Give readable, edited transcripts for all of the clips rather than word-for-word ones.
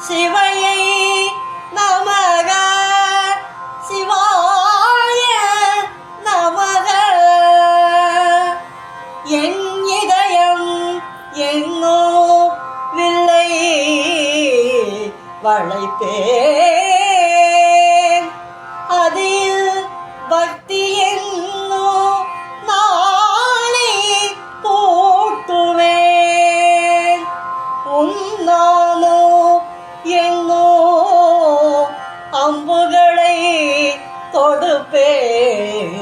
சிவையை நமக சிவாய நமக. என் இதயம் எங்கோ வில்லை வளைப்பேன், அதில் பக்தி என்னோ நாளை கூட்டுவேன். உன்னானோ எங்கோ அம்புகளை தொடுப்பேன்.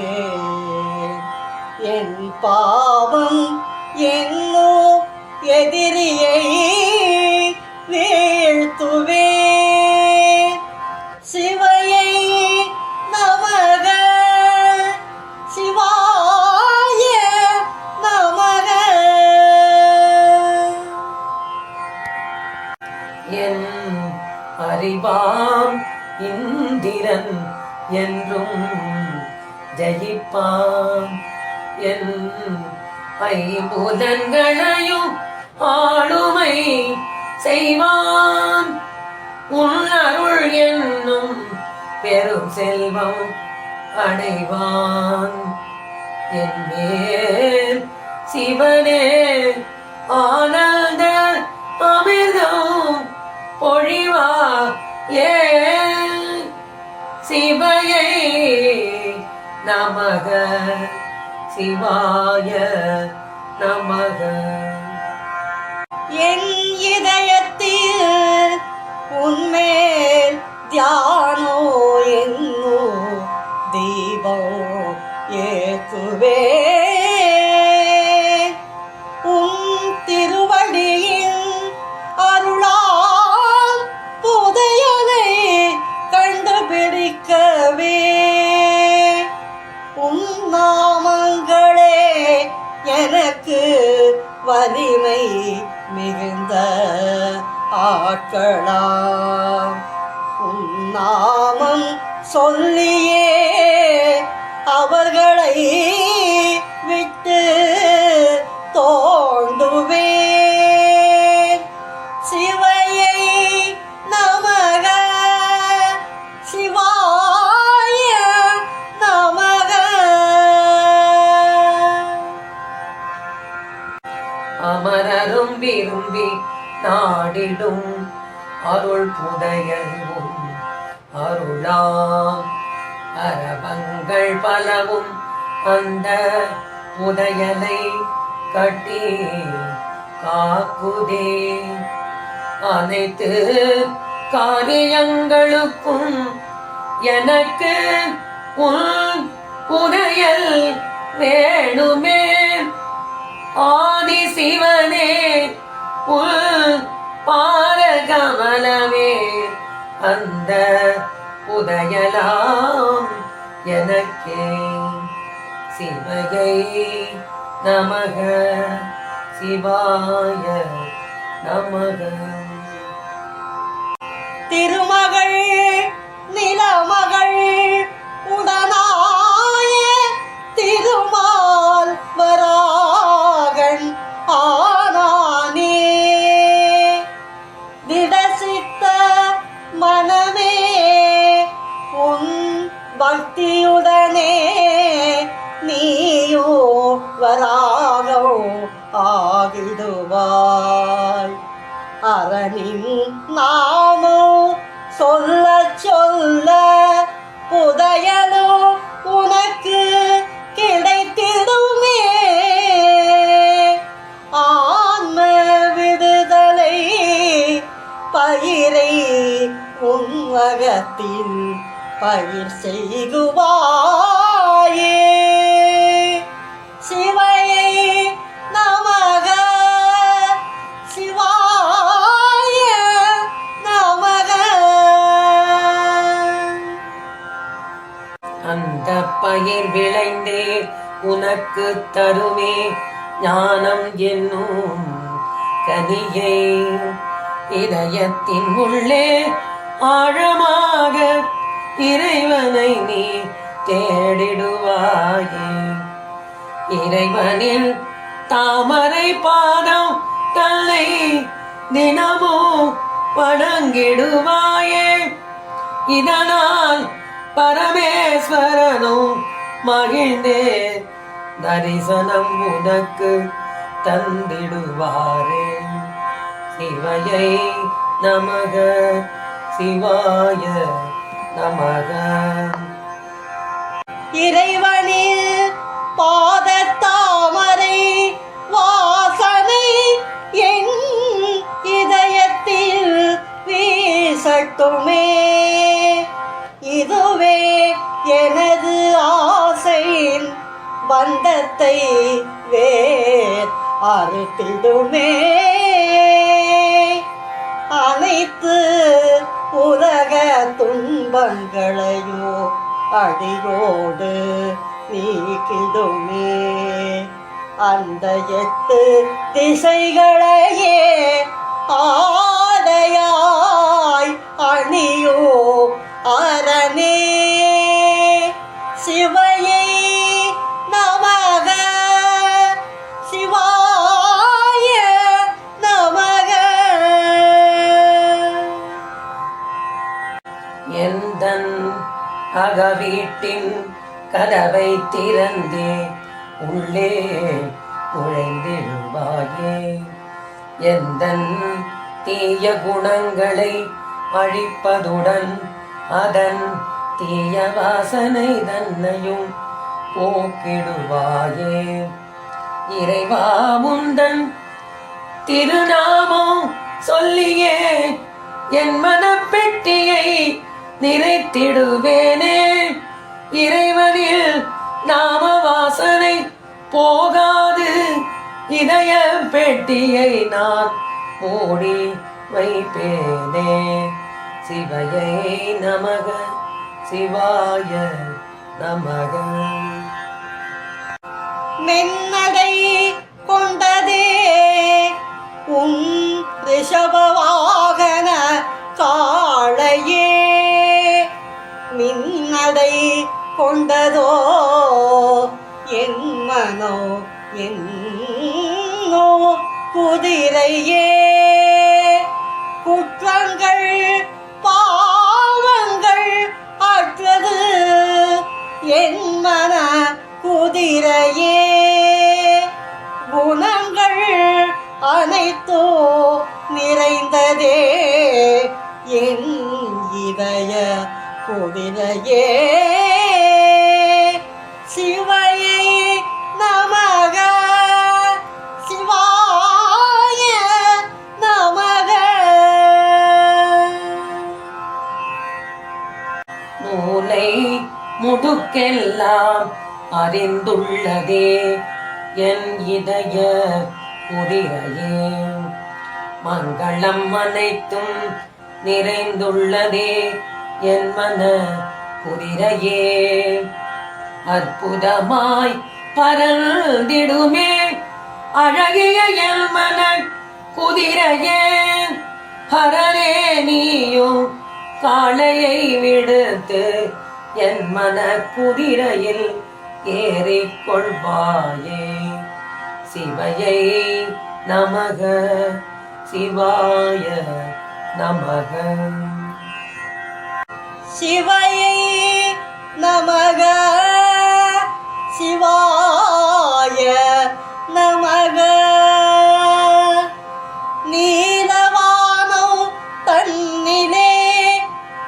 என் பாவம் எங்கோ எதிரியை வீழ்த்துவேன். சிவையை நமக சிவாய நமக. என் அறிவாம் இந்திரன் என்றும் ஜெயிப்பான். என் ஐம்புலன்களையும் ஆளுமை செய்வான். உன் அருள் என்னும் பெரும் செல்வம் அடைவான். என் மேல் சிவனே ஆனந்த அமிர்தம் பொழிவா. ஏன் சிவையை நமக சிவாய நமக. என் இதயத்தில் உன்மேல் தியானோ என்னோ தீபம் ஏற்றுவே. உன் திருவடியின் அருளால் புதையலை கண்டுபிடிக்கவே. உன் நாமங்களே எனக்கு வலிமை மிகுந்த ஆட்களாம். உன் நாமம் சொல்லியே அவர்களை விட்டு தோண்டுவேன். சிவையை நமக சிவாய நமக. அமரரும் விரும்பி நாடிடும் அருள் புதையல்வும் அருளாம். அரபங்கள் பலவும் அந்த புதையலை கட்டி காக்குதே. அனைத்து காரியங்களுக்கும் எனக்கு உன் புதையல் வேணுமே. ஆதி சிவனே உன் பாரகமலமே அந்த புதையலாம் எனக்கே. சிவையை நமக சிவாய நமக. திருமகள் நிலமகள் உடனாய திருமால் வராகன் ஆனானே. திடசித்த மனமே உன் பக்தியுடனே நீயோ வராகோ ஆகிடுவாய். அரணின் நாமோ சொல்ல சொல்ல புதையலோ உனக்கு கிடைத்திடுமே. ஆன்ம விடுதலை பயிரை உன்வகத்தில் பயிர் செய்குவாயே. சிவையை நமக சிவாய நமக. அந்த பயிர் விளைந்தே உனக்கு தருமே ஞானம் என்னும் கனியை. இதயத்தின் உள்ளே ஆழமாக இறைவனை நீ தேடிடுவாயே. இறைவனின் தாமரை பாதம் தன்னை தினமும் வணங்கிடுவாயே. இதனால் பரமேஸ்வரனும் மகிழ்ந்தே தரிசனம் உனக்கு தந்திடுவாரே. சிவையை நமக சிவாய நமக. இறைவனில் பாதத்தாமரை வாசனை என் இதயத்தில் வீசட்டுமே. இதுவே எனது ஆசையின் பந்தத்தை வேர் அறுத்திடுமே. அனைத்து உலக துன்பங்களையோ அடியோடு நீக்கிடுமே. அந்த 8 திசைகளையே ஆடையாய் அணியோ அரணே. சிவையை நமக சிவாய நமக. எந்தன் அகவீட்டின் கதவை திறந்தே உள்ளே நுழைந்திடுவாயே. எந்தன் தீய குணங்களை அழிப்பதுடன் அதன் தீய வாசனை தன்னையும் போக்கிடுவாயே. இறைவா முந்தன் திருநாமம் சொல்லியே என் மனப்பெட்டியை நிறைத்திடுவேனே. இறைவனில் நாம வாசனை போகாது இதய பெட்டியை நான் மூடி வைப்பேனே. சிவையை நமக சிவாய நமக. மென்னடை கொண்டதே உன் ரிஷபவாகன காளையே. மின்னடை கொண்டதோ என் மனோ என்னோ குதிரையே. குற்றங்கள் பாவங்கள் அற்றது என் மன குதிரையே. குணங்கள் அனைத்தோ நிறைந்ததே என் இதய குதிரையே. சிவையை நமக சிவாய நமக. மூலை முடுக்கெல்லாம் அறிந்துள்ளதே என் இதய குதிரையே. மங்களம் அனைத்தும் நிறைந்துள்ளதே என் மன குதிரையே. அற்புதமாய் பறந்திடுமே அழகிய என் மன குதிரையே. ஹரரே நீயும் காளையை விடுத்து என் மன குதிரையில் ஏறிக்கொள்வாயே. சிவையை நமக சிவாய நமக. சிவையை நமக சிவாய நமக. நீலவானோ தன்னிலே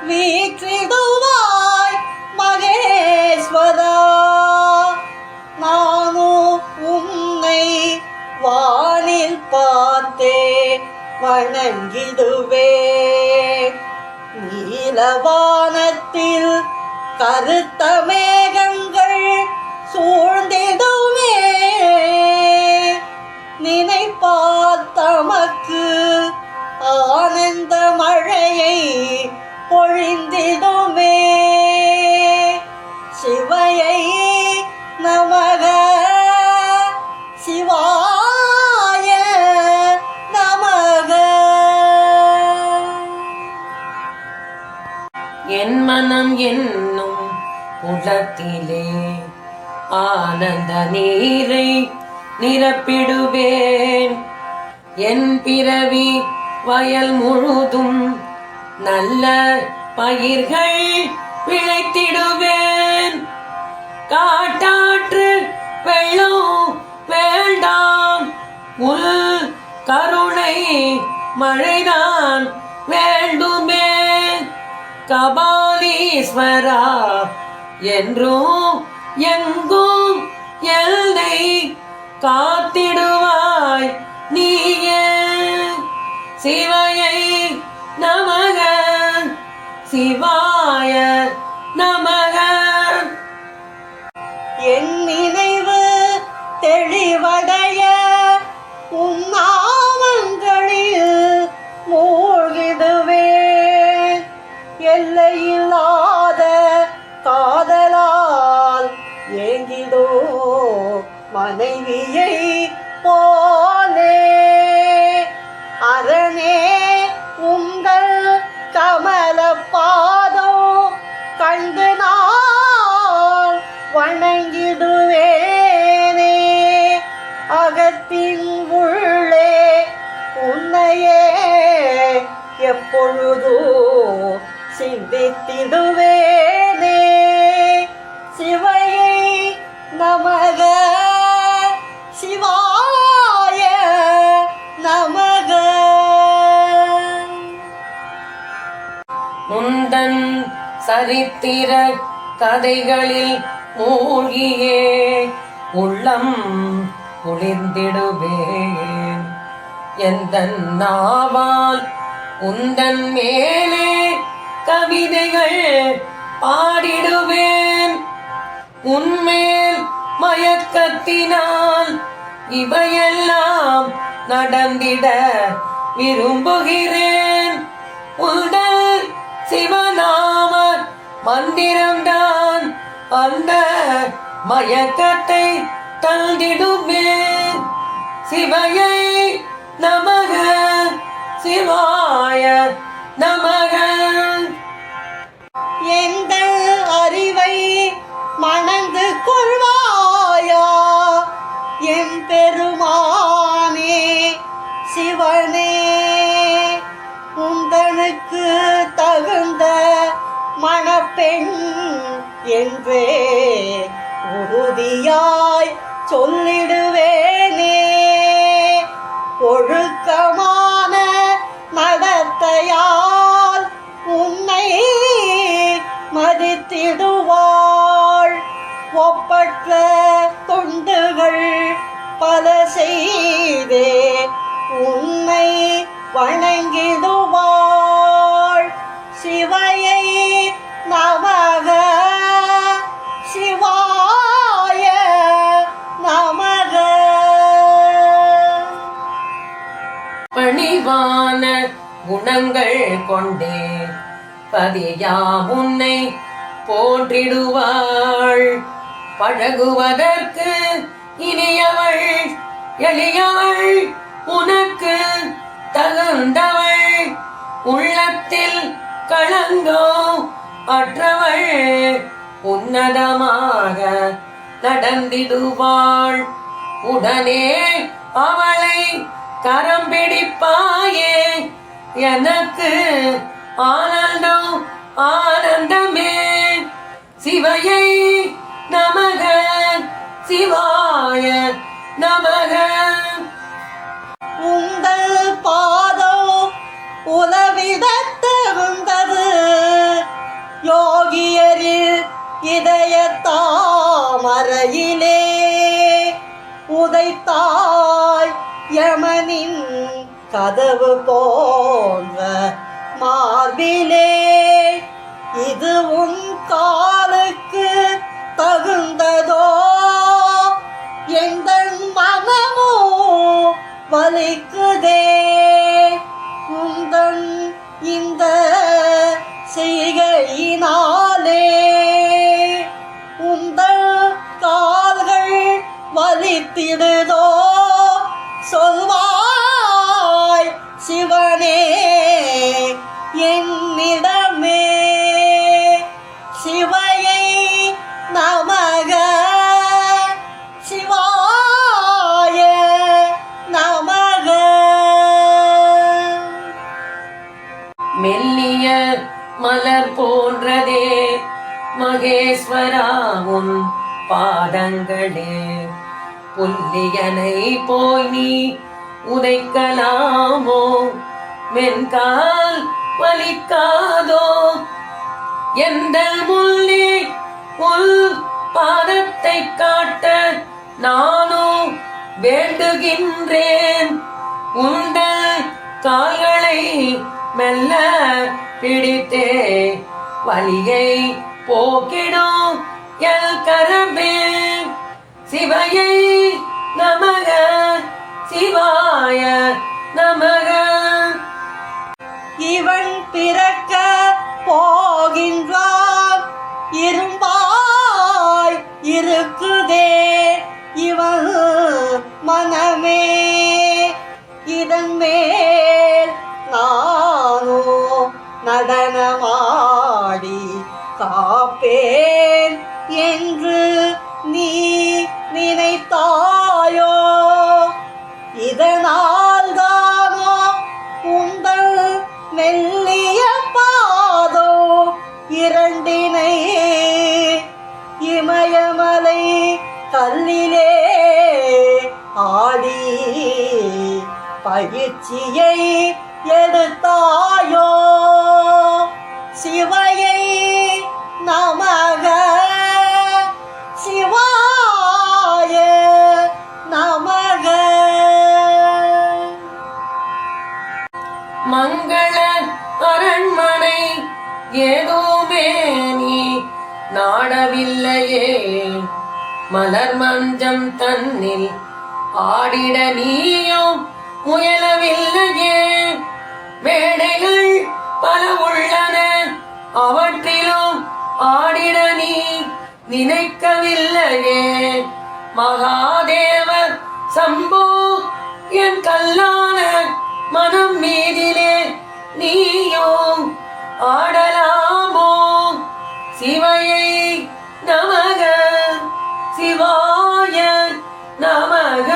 வீற்றிடுவாய் மகேஸ்வரா. நானோ உன்னை வானில் பார்த்தே வணங்கிடுவேன். நீலவானத்தில் கருத்த மேகங்கள் சூழ்ந்திடுமே. நினைப்பார் தமக்கு ஆனந்த மழையை பொழிந்திடுமே. சிவையை நமக சிவாய நமக. என் மனம் என்னும் குளத்திலே ஆனந்த நீரை நிரப்பிடுவேன். என் பிறவி வயல் முழுதும் நல்ல பயிர்கள் விளைத்திடுவேன். காட்டாற்று வெள்ளம் வேண்டாம், உள் கருணை மழைதான் வேண்டுமே. கபாலீஸ்வரா என்றும் எங்கும் எல்லை காத்திடுவாய் நீயே. சிவையை நமக சிவாய நமக. என் நினைவு தெளிவடைய உன் நாமங்களில் மூழ்கிடுவேன். எல்லையில்லாத காதலால் ஏங்கிடோ மனைவியை போலே. அரணே உங்கள் கமல பாதம் கண்டு நான் வணங்கிடுவேனே. அகத்தின் உள்ளே உன்னையே எப்பொழுதோ சிந்தித்திடுவேனே. சிவையை நமக சிவாய நமக. முந்தன் சரித்திர கதைகளில் மூழ்கியே உள்ளம் குளிர்ந்திடுவேன். எந்த நாவால் உந்தன் மேலே கவிதைகள் பாடிடுவேன். உன்மேல் மயக்கத்தினால் இவையெல்லாம் நடந்திட விரும்புகிறேன். உந்தன் சிவநாம மந்திரம்தான் அந்த மயக்கத்தை தந்திடுமே. சிவையை நமக சிவாய நமக. எங்கள் அறிவை மணந்து கொள்வாயா என் பெருமானே சிவனே. உந்தனுக்கு தகுந்த மணப்பெண் என்றே உறுதியாய் சொல்லிடுவேனே. ஒழுக்கமான நடத்தையால் உன்னை மதித்திடுவாள். ஒப்பற்ற தொண்டுகள் பல செய்தே உன்னை வணங்கிடுவாள். சிவையை நமக சிவாய நமக. பணிவான குணங்கள் கொண்டே பதியாம் உன்னை போற்றிடுவாள். பழகுவதற்கு இனியவள் எளியவள் உனக்கு தகுந்தவள். உள்ளத்தில் களங்கோ அற்றவள் உன்னதமாக நடந்திடுவாள். உடனே அவளை கரம் பிடிப்பாயே. எனக்கு ஆனந்தம் ஆனந்தமே. சிவையை நமக சிவாய நமக. உங்கள் பாதம் உலவிடத்திருந்தது யோகியரில் இதய தாமரையிலே. உதைத்தாய் யமனின் கதவு போன்ற மார்பிலே. இது உன் காலுக்கு தகுந்ததோ எங்கள் மனமோ வலிக்குதே. உந்தன் இந்த செய்கையினாலே உந்தன் கால்கள் வலித்திடுதோ சொல்வாய் சிவனே என்னிடமே. சிவையை நமக சிவாய நமக. மெல்லிய மலர் போன்றதே மகேஸ்வரா உன் பாதங்களே. புல்லியனை போய் நீ உதைக்கலாமோ, மென்கால் வலிக்காதோ, எந்த முள்ளே உள் பாதத்தை காட்ட நானும் வேண்டுகின்றேன். உங்கள் கால்களை மெல்ல பிடித்தே வலியை போக்கிடும் எல் கரமே. சிவையை நமக, சிவாய நமக. இவன் பிறக்க போகின்றான், இரும்பாய் இருக்குதே இவன் மனமே. இதன் மேல் நானோ நடனமாடி காப்பேன் என்று நீ நினைத்தாயோ. இதனால் தானோ உங்கள் மெல்லிய பாதோ இரண்டினை இமயமலை கல்லிலே ஆடி பயிற்சியை எடுத்தாயோ. சிவையை நமக, சிவாய நமக. மங்கள அரண்மனை ஏதுமே நீ நாடவில்லையே, மலர் மஞ்சம் தன்னில் ஆடிட நீயும் முயலவில்லையே. மேடைகள் பல உள்ளன, அவற்றிலும் ஆடிட நீ நினைக்கவில்லையே. மகாதேவ சம்போ என் கல்லான மனம் மீதிலே நீயும் ஆடலாமோ. சிவையை நமக, சிவாய நமக.